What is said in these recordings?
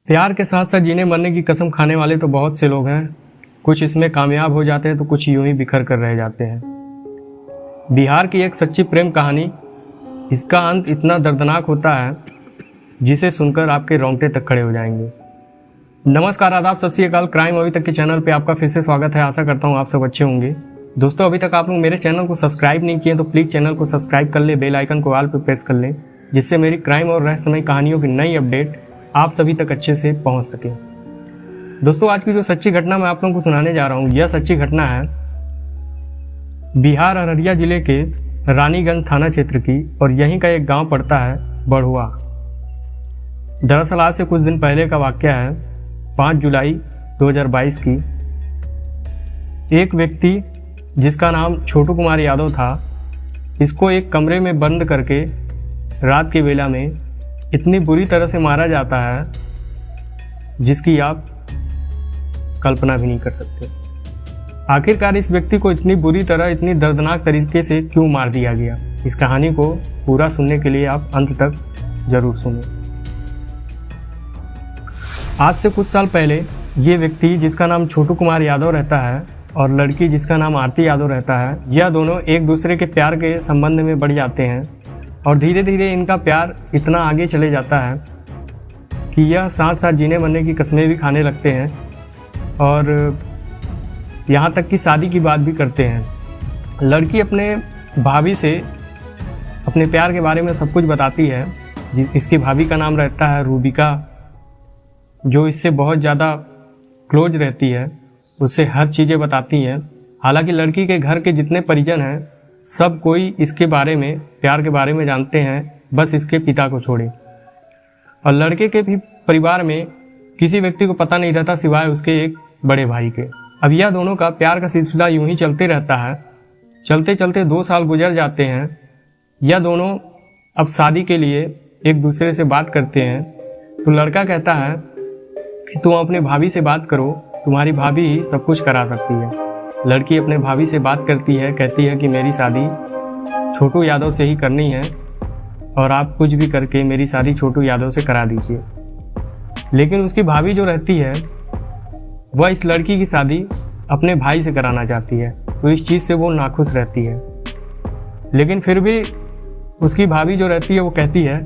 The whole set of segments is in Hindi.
प्यार के साथ साथ जीने मरने की कसम खाने वाले तो बहुत से लोग हैं। कुछ इसमें कामयाब हो जाते हैं तो कुछ यूं ही बिखर कर रह जाते हैं। बिहार की एक सच्ची प्रेम कहानी, इसका अंत इतना दर्दनाक होता है जिसे सुनकर आपके रोंगटे तक खड़े हो जाएंगे। नमस्कार, आदाब, सत श्री अकाल। क्राइम अभी तक के चैनल पे आपका फिर से स्वागत है। आशा करता हूँ आप सब अच्छे होंगे। दोस्तों, अभी तक आप लोग मेरे चैनल को सब्सक्राइब नहीं किए तो प्लीज़ चैनल को सब्सक्राइब कर ले, बेल आइकन को ऑल पे प्रेस कर लें, जिससे मेरी क्राइम और रहस्यमय कहानियों की नई अपडेट आप सभी तक अच्छे से पहुंच सके। दोस्तों, आज की जो सच्ची घटना मैं आप लोगों को सुनाने जा रहा हूं, यह सच्ची घटना है बिहार अररिया जिले के रानीगंज थाना क्षेत्र की, और यहीं का एक गांव पड़ता है बढ़ुआ। दरअसल आज से कुछ दिन पहले का वाकया है, 5 जुलाई 2022 की। एक व्यक्ति जिसका नाम छोटू कुमार यादव था, इसको एक कमरे में बंद करके रात की वेला में इतनी बुरी तरह से मारा जाता है जिसकी आप कल्पना भी नहीं कर सकते। आखिरकार इस व्यक्ति को इतनी बुरी तरह, इतनी दर्दनाक तरीके से क्यों मार दिया गया? इस कहानी को पूरा सुनने के लिए आप अंत तक जरूर सुनें। आज से कुछ साल पहले ये व्यक्ति जिसका नाम छोटू कुमार यादव रहता है और लड़की जिसका नाम आरती यादव रहता है, यह दोनों एक दूसरे के प्यार के संबंध में बढ़ जाते हैं और धीरे धीरे इनका प्यार इतना आगे चले जाता है कि यह साथ साथ जीने मरने की कस्में भी खाने लगते हैं और यहाँ तक कि शादी की बात भी करते हैं। लड़की अपने भाभी से अपने प्यार के बारे में सब कुछ बताती है। इसकी भाभी का नाम रहता है रूबिका, जो इससे बहुत ज़्यादा क्लोज रहती है, उससे हर चीज़ें बताती हैं। हालांकि लड़की के घर के जितने परिजन हैं सब कोई इसके बारे में, प्यार के बारे में जानते हैं, बस इसके पिता को छोड़े। और लड़के के भी परिवार में किसी व्यक्ति को पता नहीं रहता सिवाय उसके एक बड़े भाई के। अब यह दोनों का प्यार का सिलसिला यूं ही चलते रहता है। चलते चलते 2 साल गुजर जाते हैं। यह दोनों अब शादी के लिए एक दूसरे से बात करते हैं। तो लड़का कहता है कि तुम अपने भाभी से बात करो, तुम्हारी भाभी ही सब कुछ करा सकती है। लड़की अपने भाभी से बात करती है, कहती है कि मेरी शादी छोटू यादव से ही करनी है और आप कुछ भी करके मेरी शादी छोटू यादव से करा दीजिए। लेकिन उसकी भाभी जो रहती है वह इस लड़की की शादी अपने भाई से कराना चाहती है, तो इस चीज़ से वो नाखुश रहती है। लेकिन फिर भी उसकी भाभी जो रहती है वो कहती है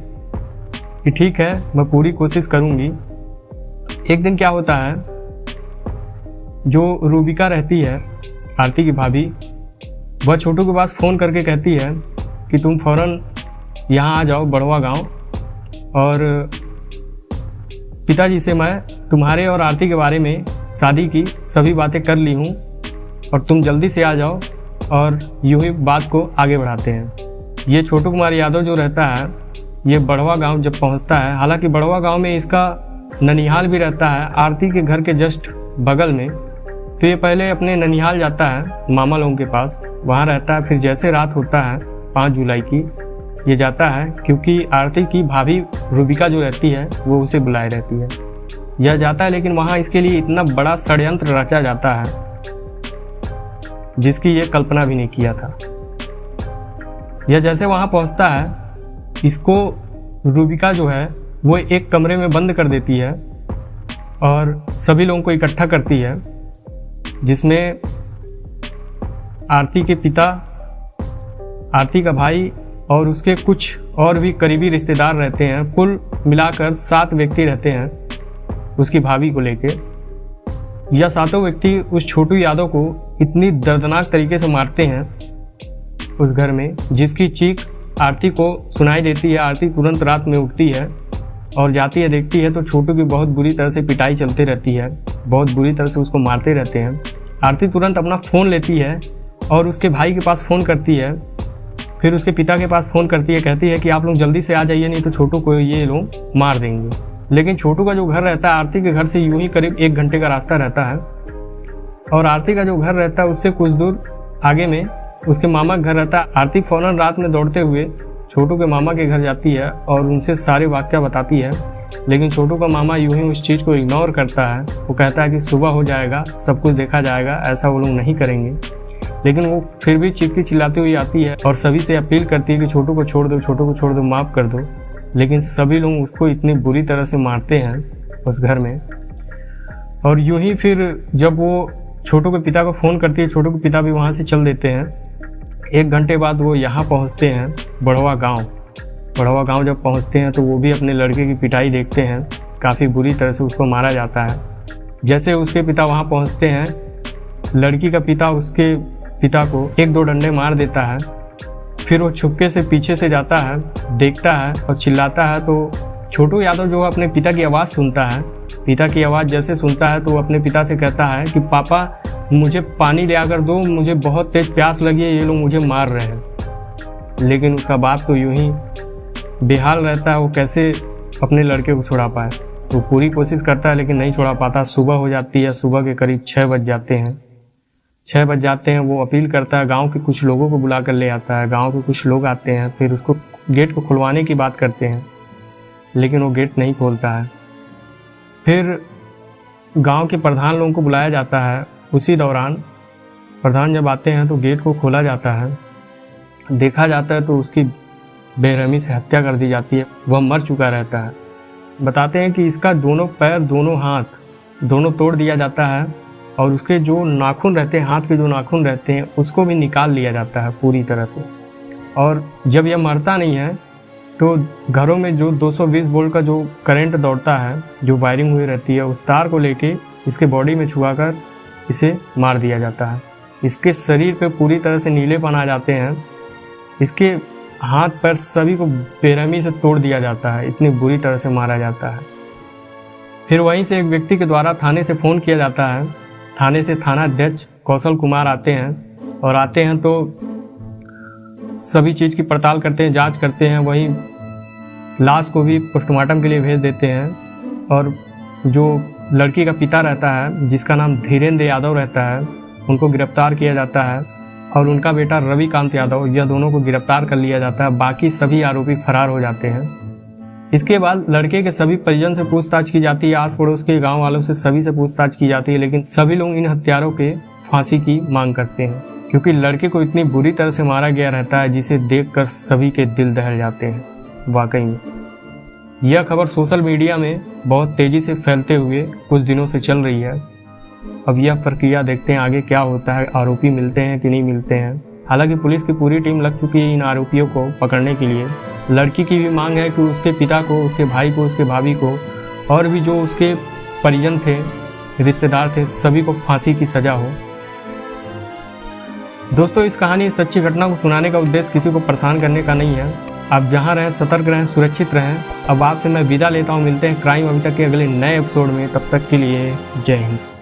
कि ठीक है, मैं पूरी कोशिश करूँगी। एक दिन क्या होता है, जो रूबिका रहती है, आरती की भाभी, वह छोटू के पास फ़ोन करके कहती है कि तुम फ़ौरन यहाँ आ जाओ बढ़वा गांव, और पिताजी से मैं तुम्हारे और आरती के बारे में शादी की सभी बातें कर ली हूँ और तुम जल्दी से आ जाओ और यूँ ही बात को आगे बढ़ाते हैं। ये छोटू कुमार यादव जो रहता है, ये बढ़वा गांव जब पहुँचता है, हालांकि बढ़वा गांव में इसका ननिहाल भी रहता है आरती के घर के जस्ट बगल में। तो ये पहले अपने ननिहाल जाता है मामा लोगों के पास, वहाँ रहता है। फिर जैसे रात होता है 5 जुलाई की, ये जाता है क्योंकि आरती की भाभी रूबिका जो रहती है वो उसे बुलाए रहती है। यह जाता है, लेकिन वहाँ इसके लिए इतना बड़ा षड्यंत्र रचा जाता है जिसकी ये कल्पना भी नहीं किया था। यह जैसे वहाँ पहुँचता है, इसको रूबिका जो है वो एक कमरे में बंद कर देती है और सभी लोगों को इकट्ठा करती है, जिसमें आरती के पिता, आरती का भाई और उसके कुछ और भी करीबी रिश्तेदार रहते हैं। कुल मिलाकर 7 व्यक्ति रहते हैं उसकी भाभी को लेके। यह 7 व्यक्ति उस छोटू यादव को इतनी दर्दनाक तरीके से मारते हैं उस घर में, जिसकी चीख आरती को सुनाई देती है। आरती तुरंत रात में उठती है और जाती है, देखती है तो छोटू की बहुत बुरी तरह से पिटाई चलती रहती है, बहुत बुरी तरह से उसको मारते रहते हैं। आरती तुरंत अपना फ़ोन लेती है और उसके भाई के पास फ़ोन करती है, फिर उसके पिता के पास फ़ोन करती है, कहती है कि आप लोग जल्दी से आ जाइए, नहीं तो छोटू को ये लोग मार देंगे। लेकिन छोटू का जो घर रहता है आरती के घर से यूं ही करीब 1 घंटे का रास्ता रहता है, और आरती का जो घर रहता है उससे कुछ दूर आगे में उसके मामा का घर रहता है। आरती फ़ौरन रात में दौड़ते हुए छोटू के मामा के घर जाती है और उनसे सारे वाक़या बताती है। लेकिन छोटू का मामा यूं ही उस चीज़ को इग्नोर करता है। वो कहता है कि सुबह हो जाएगा, सब कुछ देखा जाएगा, ऐसा वो लोग नहीं करेंगे। लेकिन वो फिर भी चीखती चिल्लाती हुई आती है और सभी से अपील करती है कि छोटू को छोड़ दो, छोटू को छोड़ दो, माफ़ कर दो। लेकिन सभी लोग उसको इतनी बुरी तरह से मारते हैं उस घर में। और यूं ही फिर जब वो छोटू के पिता को फ़ोन करती है, छोटू के पिता भी वहाँ से चल देते हैं। 1 घंटे बाद वो यहाँ पहुँचते हैं बढ़वा गांव जब पहुँचते हैं तो वो भी अपने लड़के की पिटाई देखते हैं। काफ़ी बुरी तरह से उसको मारा जाता है। जैसे उसके पिता वहाँ पहुँचते हैं, लड़की का पिता उसके पिता को 1-2 डंडे मार देता है। फिर वो छुपके से पीछे से जाता है, देखता है और चिल्लाता है। तो छोटू यादव जो अपने पिता की आवाज़ सुनता है, पिता की आवाज़ जैसे सुनता है तो वो अपने पिता से कहता है कि पापा मुझे पानी ले आकर दो, मुझे बहुत तेज प्यास लगी है, ये लोग मुझे मार रहे हैं। लेकिन उसका बाप तो यूं ही बेहाल रहता है, वो कैसे अपने लड़के को छुड़ा पाए। तो पूरी कोशिश करता है लेकिन नहीं छुड़ा पाता। सुबह हो जाती है, सुबह के करीब 6 बज जाते हैं। 6 बज जाते हैं, वो अपील करता है, गांव के कुछ लोगों को बुला कर ले आता है। गांव के कुछ लोग आते हैं, फिर उसको गेट को खुलवाने की बात करते हैं, लेकिन वो गेट नहीं खोलता है। फिर गांव के प्रधान लोगों को बुलाया जाता है। उसी दौरान प्रधान जब आते हैं तो गेट को खोला जाता है। देखा जाता है तो उसकी बेरहमी से हत्या कर दी जाती है। वह मर चुका रहता है। बताते हैं कि इसका दोनों पैर, दोनों हाथ दोनों तोड़ दिया जाता है और उसके जो नाखून रहते हैं, हाथ के जो नाखून रहते हैं, उसको भी निकाल लिया जाता है पूरी तरह से। और जब यह मरता नहीं है तो घरों में जो 220 वोल्ट का जो करंट दौड़ता है, जो वायरिंग हुई रहती है, उस तार को लेके इसके बॉडी में छुआकर इसे मार दिया जाता है। इसके शरीर पे पूरी तरह से नीलेपन आ जाते हैं। इसके हाथ पैर सभी को बेरहमी से तोड़ दिया जाता है, इतनी बुरी तरह से मारा जाता है। फिर वहीं से एक व्यक्ति के द्वारा थाने से फ़ोन किया जाता है। थाने से थानाध्यक्ष कौशल कुमार आते हैं और आते हैं तो सभी चीज़ की पड़ताल करते हैं, जांच करते हैं। वहीं लाश को भी पोस्टमार्टम के लिए भेज देते हैं। और जो लड़की का पिता रहता है, जिसका नाम धीरेन्द्र यादव रहता है, उनको गिरफ्तार किया जाता है और उनका बेटा रविकांत यादव, यह दोनों को गिरफ्तार कर लिया जाता है। बाकी सभी आरोपी फरार हो जाते हैं। इसके बाद लड़के के सभी परिजन से पूछताछ की जाती है, आस पड़ोस के गाँव वालों से सभी से पूछताछ की जाती है, लेकिन सभी लोग इन हत्यारों के फांसी की मांग करते हैं, क्योंकि लड़के को इतनी बुरी तरह से मारा गया रहता है जिसे देखकर सभी के दिल दहल जाते हैं। वाकई में यह खबर सोशल मीडिया में बहुत तेज़ी से फैलते हुए कुछ दिनों से चल रही है। अब यह प्रक्रिया देखते हैं आगे क्या होता है, आरोपी मिलते हैं कि नहीं मिलते हैं। हालांकि पुलिस की पूरी टीम लग चुकी है इन आरोपियों को पकड़ने के लिए। लड़की की भी मांग है कि उसके पिता को, उसके भाई को, उसके भाभी को और भी जो उसके परिजन थे, रिश्तेदार थे, सभी को फांसी की सज़ा हो। दोस्तों, इस कहानी, सच्ची घटना को सुनाने का उद्देश्य किसी को परेशान करने का नहीं है। आप जहां रहें सतर्क रहें, सुरक्षित रहें। अब आपसे मैं विदा लेता हूं। मिलते हैं क्राइम अभी तक के अगले नए एपिसोड में। तब तक के लिए जय हिंद।